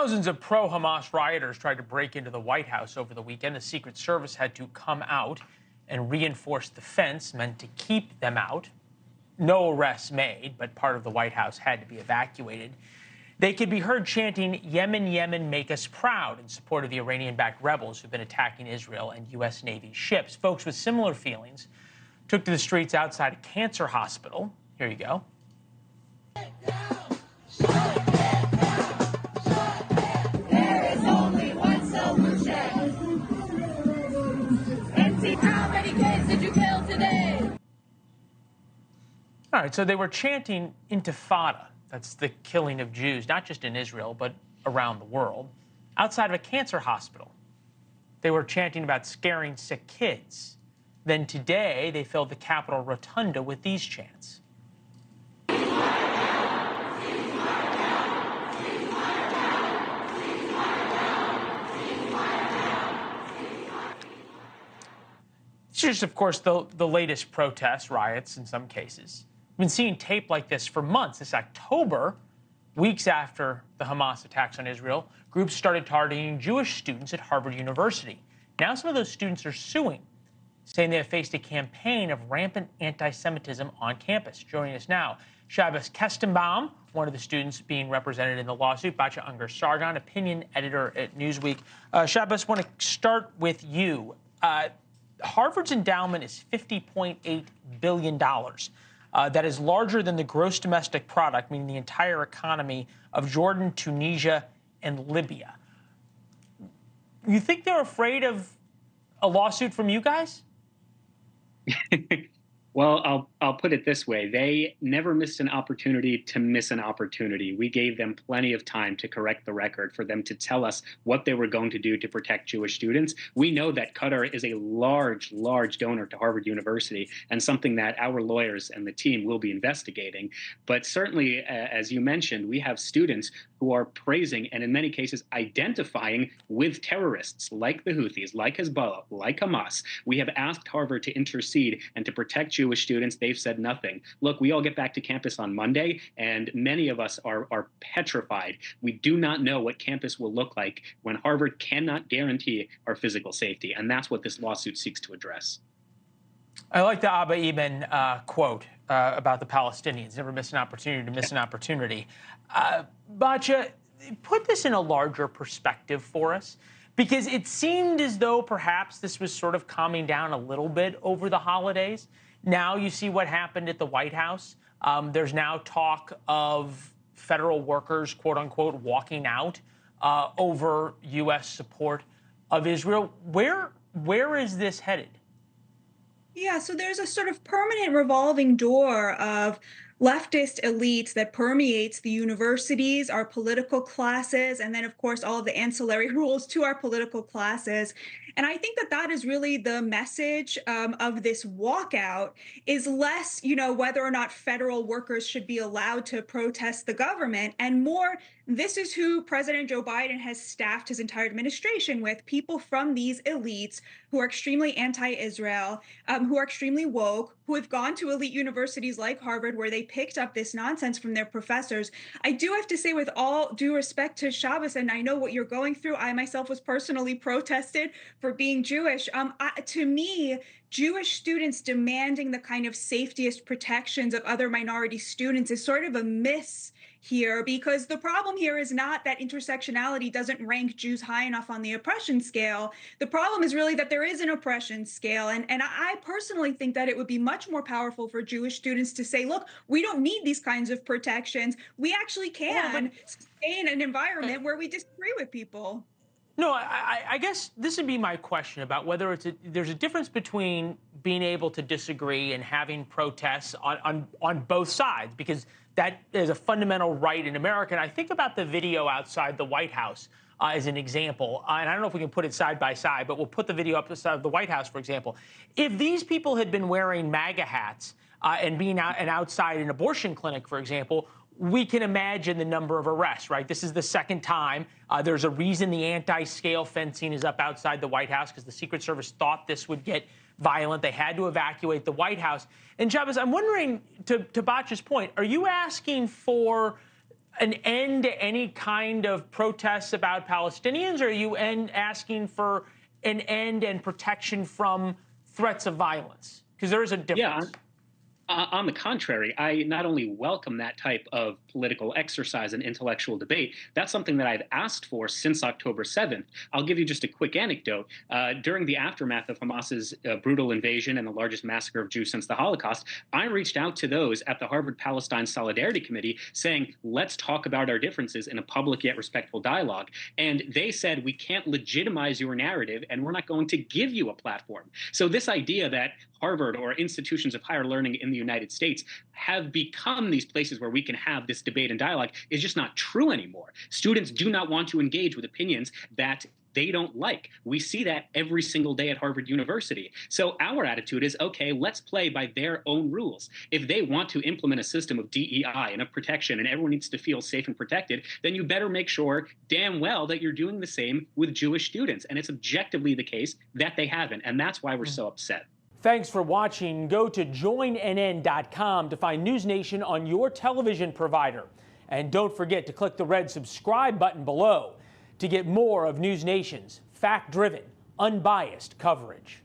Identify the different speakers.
Speaker 1: Thousands of pro-Hamas rioters tried to break into the White House over the weekend. The Secret Service had to come out and reinforce the fence meant to keep them out. No arrests made, but part of the White House had to be evacuated. They could be heard chanting, "Yemen, Yemen, make us proud," in support of the Iranian-backed rebels who've been attacking Israel and U.S. Navy ships. Folks with similar feelings took to the streets outside a cancer hospital. Here you go.
Speaker 2: How many kids did you kill today?
Speaker 1: All right, so they were chanting Intifada. That's the killing of Jews, not just in Israel, but around the world, outside of a cancer hospital. They were chanting about scaring sick kids. Then today, they filled the Capitol Rotunda with these chants. It's just, of course, the latest protests, riots in some cases. We've been seeing tape like this for months. This October, weeks after the Hamas attacks on Israel, groups started targeting Jewish students at Harvard University. Now some of those students are suing, saying they have faced a campaign of rampant anti-Semitism on campus. Joining us now, Shabbos Kestenbaum, one of the students being represented in the lawsuit, Batya Unger-Sargon, opinion editor at Newsweek. Shabbos, I want to start with you. Harvard's endowment is $50.8 billion. That is larger than the gross domestic product, meaning the entire economy of Jordan, Tunisia, and Libya. You think they're afraid of a lawsuit from you guys?
Speaker 3: Well, I'll put it this way. They never missed an opportunity to miss an opportunity. We gave them plenty of time to correct the record, for them to tell us what they were going to do to protect Jewish students. We know that Qatar is a large, large donor to Harvard University, and something that our lawyers and the team will be investigating. But certainly, as you mentioned, we have students who are praising and in many cases identifying with terrorists like the Houthis, like Hezbollah, like Hamas. We have asked Harvard to intercede and to protect Jewish students. They've said nothing. Look, we all get back to campus on Monday, and many of us are petrified. We do not know what campus will look like when Harvard cannot guarantee our physical safety, and that's what this lawsuit seeks to address.
Speaker 1: I like the Abba Eban quote about the Palestinians, never miss an opportunity to miss an opportunity. Batya, put this in a larger perspective for us, because it seemed as though perhaps this was sort of calming down a little bit over the holidays. Now you see what happened at the White House. There's now talk of federal workers, quote unquote, walking out over U.S. support of Israel. Where is this headed?
Speaker 2: Yeah, so there's a sort of permanent revolving door of leftist elites that permeates the universities, our political classes, and then, of course, all of the ancillary rules to our political classes. And I think that that is really the message of this walkout, is less, whether or not federal workers should be allowed to protest the government, and more, this is who President Joe Biden has staffed his entire administration with, people from these elites who are extremely anti-Israel, who are extremely woke, who have gone to elite universities like Harvard, where they picked up this nonsense from their professors. I do have to say, with all due respect to Shabbos, and I know what you're going through, I myself was personally protested for being Jewish. To me, Jewish students demanding the kind of safetiest protections of other minority students is sort of a miss here, because the problem here is not that intersectionality doesn't rank Jews high enough on the oppression scale. The problem is really that there is an oppression scale. And I personally think that it would be much more powerful for Jewish students to say, look, we don't need these kinds of protections. We actually can stay in an environment where we disagree with people.
Speaker 1: No, I guess this would be my question about whether there's a difference between being able to disagree and having protests on both sides, because that is a fundamental right in America. And I think about the video outside the White House as an example. And I don't know if we can put it side by side, but we'll put the video up outside of the White House, for example. If these people had been wearing MAGA hats and being outside an abortion clinic, for example, we can imagine the number of arrests, right? This is the second time. There's a reason the anti-scale fencing is up outside the White House, because the Secret Service thought this would get violent. They had to evacuate the White House. And Shabbos, I'm wondering, to Batya's point, are you asking for an end to any kind of protests about Palestinians, or are you asking for an end and protection from threats of violence? Because there is a difference.
Speaker 3: Yeah. On the contrary, I not only welcome that type of political exercise and intellectual debate, that's something that I've asked for since October 7th. I'll give you just a quick anecdote. During the aftermath of Hamas's brutal invasion and the largest massacre of Jews since the Holocaust, I reached out to those at the Harvard-Palestine Solidarity Committee saying, let's talk about our differences in a public yet respectful dialogue. And they said, we can't legitimize your narrative and we're not going to give you a platform. So this idea that Harvard or institutions of higher learning in the United States have become these places where we can have this debate and dialogue is just not true anymore. Students do not want to engage with opinions that they don't like. We see that every single day at Harvard University. So our attitude is, okay, let's play by their own rules. If they want to implement a system of DEI and of protection and everyone needs to feel safe and protected, then you better make sure damn well that you're doing the same with Jewish students. And it's objectively the case that they haven't. And that's why we're so upset.
Speaker 1: Thanks for watching. Go to joinnn.com to find NewsNation on your television provider. And don't forget to click the red subscribe button below to get more of NewsNation's fact-driven, unbiased coverage.